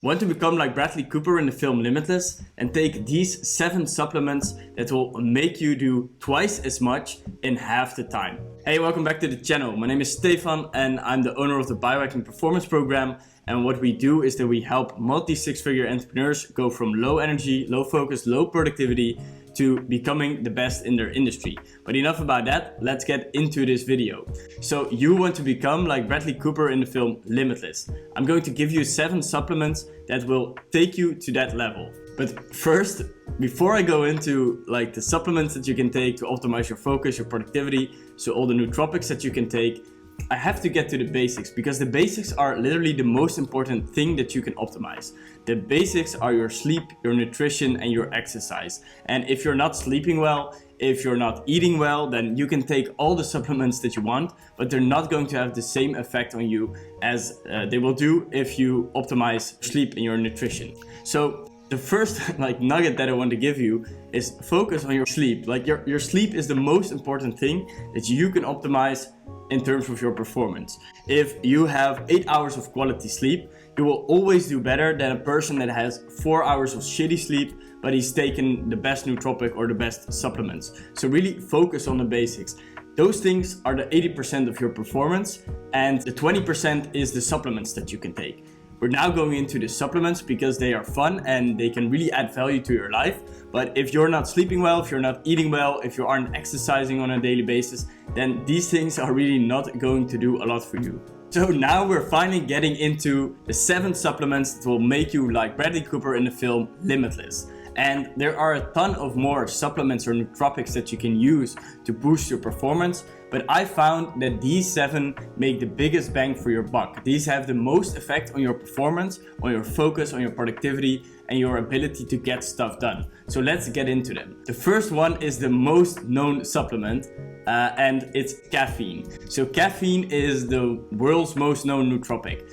Want to become like Bradley Cooper in the film Limitless and take these 7 supplements that will make you do twice as much in half the time. Hey, welcome back to the channel. My name is Stefan and I'm the owner of the Biohacking Performance Program. And what we do is that we help multi-six-figure entrepreneurs go from low energy, low focus, low productivity to becoming the best in their industry. But enough about that, let's get into this video. So you want to become like Bradley Cooper in the film Limitless. I'm going to give you 7 supplements that will take you to that level. But first, before I go into like the supplements that you can take to optimize your focus, your productivity, so all the nootropics that you can take, I have to get to the basics because the basics are literally the most important thing that you can optimize. The basics are your sleep, your nutrition, and your exercise. And if you're not sleeping well, if you're not eating well, then you can take all the supplements that you want, but they're not going to have the same effect on you as they will do if you optimize sleep and your nutrition. So the first nugget that I want to give you is focus on your sleep. Like your sleep is the most important thing that you can optimize in terms of your performance. If you have 8 hours of quality sleep, you will always do better than a person that has 4 hours of shitty sleep, but he's taken the best nootropic or the best supplements. So really focus on the basics. Those things are the 80% of your performance, and the 20% is the supplements that you can take. We're now going into the supplements because they are fun and they can really add value to your life. But if you're not sleeping well, if you're not eating well, if you aren't exercising on a daily basis, then these things are really not going to do a lot for you. So now we're finally getting into the 7 supplements that will make you like Bradley Cooper in the film Limitless. And there are a ton of more supplements or nootropics that you can use to boost your performance. But I found that these 7 make the biggest bang for your buck. These have the most effect on your performance, on your focus, on your productivity, and your ability to get stuff done. So let's get into them. The first one is the most known supplement, and it's caffeine. So caffeine is the world's most known nootropic.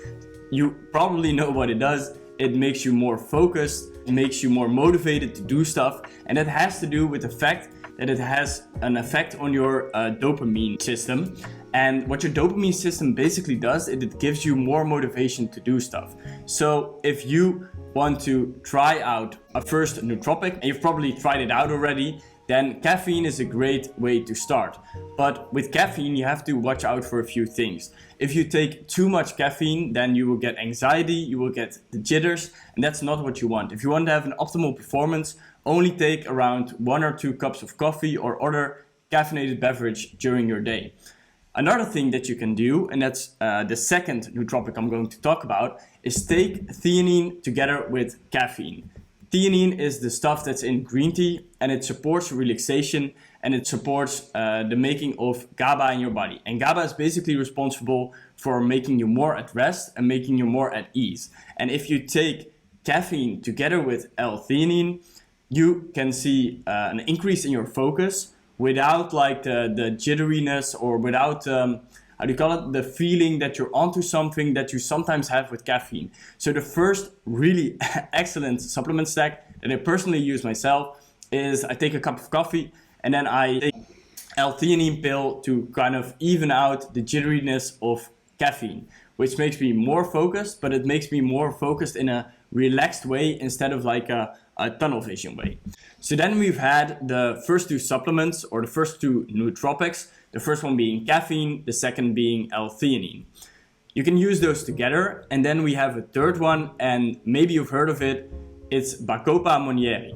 You probably know what it does. It makes you more focused, it makes you more motivated to do stuff, and that has to do with the fact that it has an effect on your dopamine system. And what your dopamine system basically does is it gives you more motivation to do stuff. So if you want to try out a first nootropic, and you've probably tried it out already, then caffeine is a great way to start. But with caffeine, you have to watch out for a few things. If you take too much caffeine, then you will get anxiety, you will get the jitters, and that's not what you want. If you want to have an optimal performance, only take around 1 or 2 cups of coffee or other caffeinated beverage during your day. Another thing that you can do, and that's the second nootropic I'm going to talk about, is take theanine together with caffeine. Theanine is the stuff that's in green tea, and it supports relaxation and it supports the making of GABA in your body. And GABA is basically responsible for making you more at rest and making you more at ease. And if you take caffeine together with L-theanine, you can see an increase in your focus without like the jitteriness or without the feeling that you're onto something that you sometimes have with caffeine. So the first really excellent supplement stack that I personally use myself is I take a cup of coffee and then I take L-theanine pill to kind of even out the jitteriness of caffeine, which makes me more focused, but it makes me more focused in a relaxed way instead of like a tunnel vision way. So then we've had the first 2 supplements or the first 2 nootropics, the first one being caffeine, the second being L-theanine. You can use those together, and then we have a third one, and maybe you've heard of it, it's Bacopa Monnieri.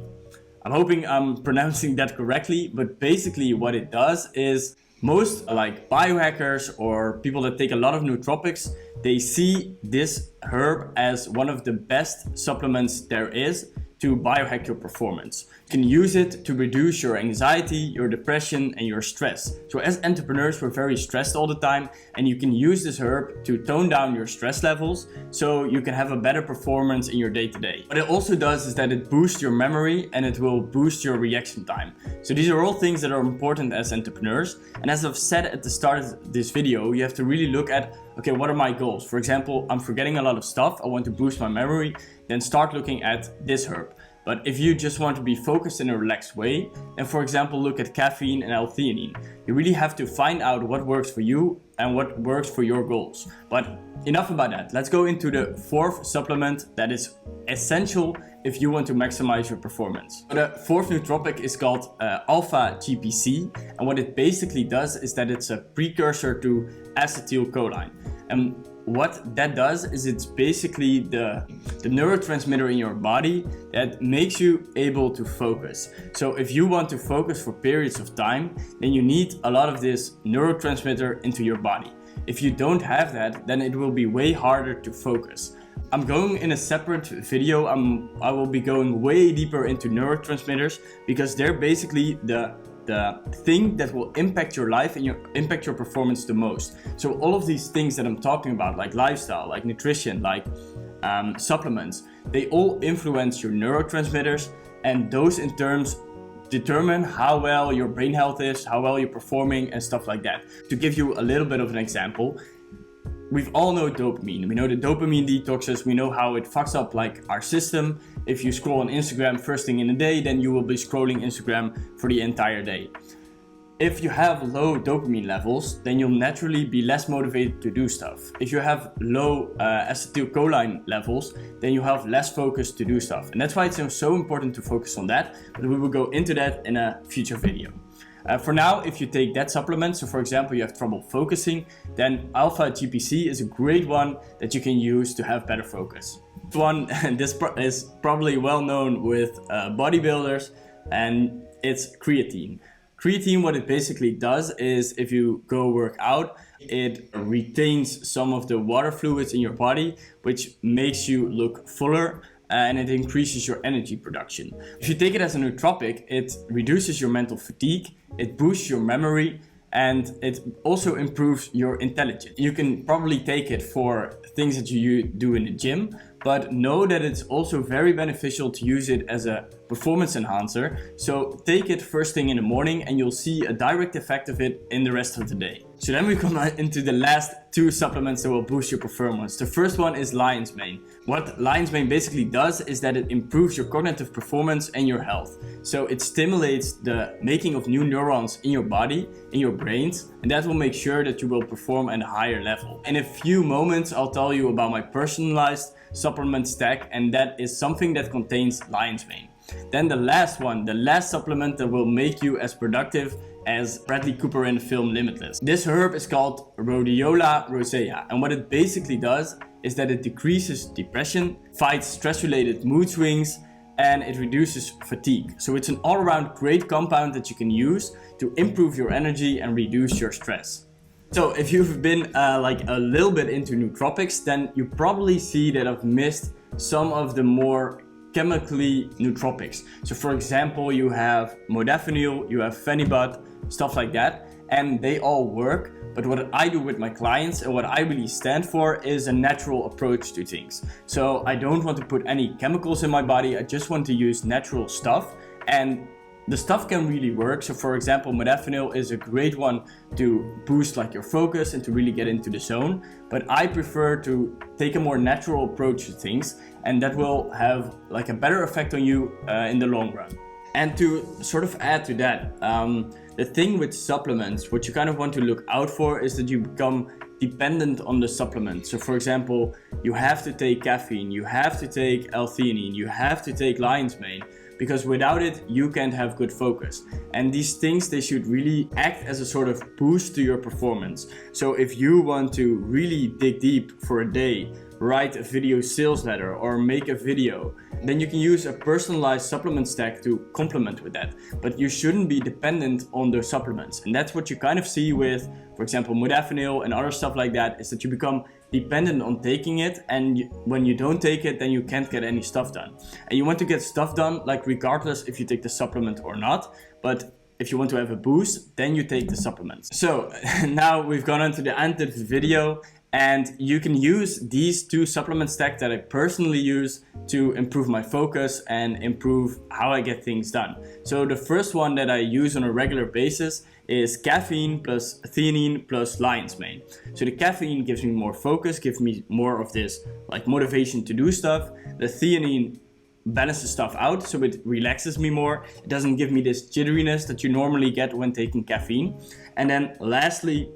I'm hoping I'm pronouncing that correctly, but basically what it does is most like biohackers or people that take a lot of nootropics, they see this herb as one of the best supplements there is to biohack your performance. You can use it to reduce your anxiety, your depression, and your stress. So as entrepreneurs, we're very stressed all the time, and you can use this herb to tone down your stress levels so you can have a better performance in your day-to-day. What it also does is that it boosts your memory and it will boost your reaction time. So these are all things that are important as entrepreneurs. And as I've said at the start of this video, you have to really look at, okay, what are my goals? For example, I'm forgetting a lot of stuff, I want to boost my memory, then start looking at this herb. But if you just want to be focused in a relaxed way, then for example look at caffeine and L-theanine. You really have to find out what works for you and what works for your goals. But enough about that. Let's go into the fourth supplement that is essential if you want to maximize your performance. The fourth nootropic is called AlphaGPC, and what it basically does is that it's a precursor to acetylcholine. And what that does is it's basically the neurotransmitter in your body that makes you able to focus. So if you want to focus for periods of time, then you need a lot of this neurotransmitter into your body. If you don't have that, then it will be way harder to focus. I'm going in a separate video, I will be going way deeper into neurotransmitters because they're basically the thing that will impact your life and impact your performance the most. So all of these things that I'm talking about, like lifestyle, like nutrition, like supplements, they all influence your neurotransmitters, and those in turns determine how well your brain health is, how well you're performing and stuff like that. To give you a little bit of an example, we all know dopamine. We know the dopamine detoxes. We know how it fucks up like our system. If you scroll on Instagram first thing in the day, then you will be scrolling Instagram for the entire day. If you have low dopamine levels, then you'll naturally be less motivated to do stuff. If you have low acetylcholine levels, then you have less focus to do stuff. And that's why it's so important to focus on that, but we will go into that in a future video. For now, if you take that supplement, so for example you have trouble focusing, then AlphaGPC is a great one that you can use to have better focus. This is probably well known with bodybuilders, and it's creatine. Creatine, what it basically does is if you go work out, it retains some of the water fluids in your body, which makes you look fuller, and it increases your energy production. If you take it as a nootropic, it reduces your mental fatigue, it boosts your memory, and it also improves your intelligence. You can probably take it for things that you do in the gym, but know that it's also very beneficial to use it as a performance enhancer. So take it first thing in the morning and you'll see a direct effect of it in the rest of the day. So then we come into the last two supplements that will boost your performance. The first one is lion's mane. What lion's mane basically does is that it improves your cognitive performance and your health. So it stimulates the making of new neurons in your body, in your brains, and that will make sure that you will perform at a higher level. In a few moments, I'll tell you about my personalized supplement stack, and that is something that contains lion's mane. Then the last supplement that will make you as productive as Bradley Cooper in the film Limitless. This herb is called Rhodia Rosea, and what it basically does is that it decreases depression, fights stress-related mood swings, and it reduces fatigue. So it's an all-around great compound that you can use to improve your energy and reduce your stress. So if you've been like a little bit into nootropics, then you probably see that I've missed some of the more chemically nootropics. So for example, you have modafinil, you have phenibut, stuff like that, and they all work. But what I do with my clients and what I really stand for is a natural approach to things. So I don't want to put any chemicals in my body, I just want to use natural stuff, and the stuff can really work. So for example, modafinil is a great one to boost like your focus and to really get into the zone. But I prefer to take a more natural approach to things, and that will have like a better effect on you in the long run. And to sort of add to that, the thing with supplements, what you kind of want to look out for is that you become dependent on the supplement. So for example, you have to take caffeine, you have to take L-theanine, you have to take lion's mane, because without it, you can't have good focus. And these things, they should really act as a sort of boost to your performance. So if you want to really dig deep for a day, write a video sales letter or make a video, then you can use a personalized supplement stack to complement with that. But you shouldn't be dependent on the supplements. And that's what you kind of see with, for example, modafinil and other stuff like that, is that you become dependent on taking it, and when you don't take it, then you can't get any stuff done. And you want to get stuff done like regardless if you take the supplement or not, but if you want to have a boost, then you take the supplements. So now we've gone on to the end of the video, and you can use these two supplement stacks that I personally use to improve my focus and improve how I get things done. So the first one that I use on a regular basis is caffeine plus theanine plus lion's mane. So the caffeine gives me more focus, gives me more of this like motivation to do stuff. The theanine balances stuff out, so it relaxes me more. It doesn't give me this jitteriness that you normally get when taking caffeine. And then lastly,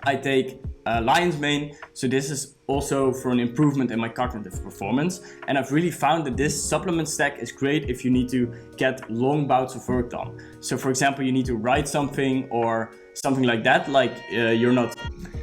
I take lion's mane, so this is also for an improvement in my cognitive performance. And I've really found that this supplement stack is great if you need to get long bouts of work done. So for example, you need to write something or something like that, like you're not,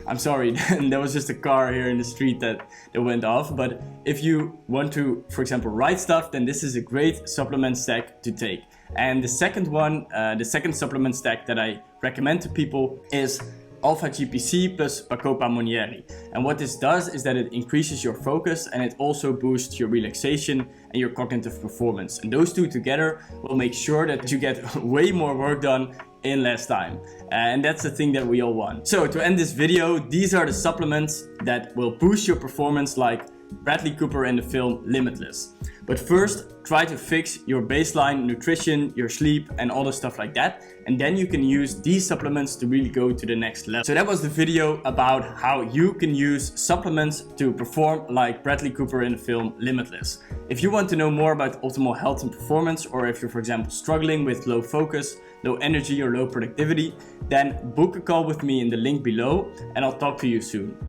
I'm sorry, there was just a car here in the street that went off. But if you want to, for example, write stuff, then this is a great supplement stack to take. And the second one, the second supplement stack that I recommend to people is AlphaGPC plus Bacopa Monnieri. And what this does is that it increases your focus and it also boosts your relaxation and your cognitive performance. And those two together will make sure that you get way more work done in less time. And that's the thing that we all want. So to end this video, these are the supplements that will boost your performance, like Bradley Cooper in the film Limitless. But first, try to fix your baseline nutrition, your sleep, and all the stuff like that. And then you can use these supplements to really go to the next level. So that was the video about how you can use supplements to perform like Bradley Cooper in the film Limitless. If you want to know more about optimal health and performance, or if you're, for example, struggling with low focus, low energy, or low productivity, then book a call with me in the link below, and I'll talk to you soon.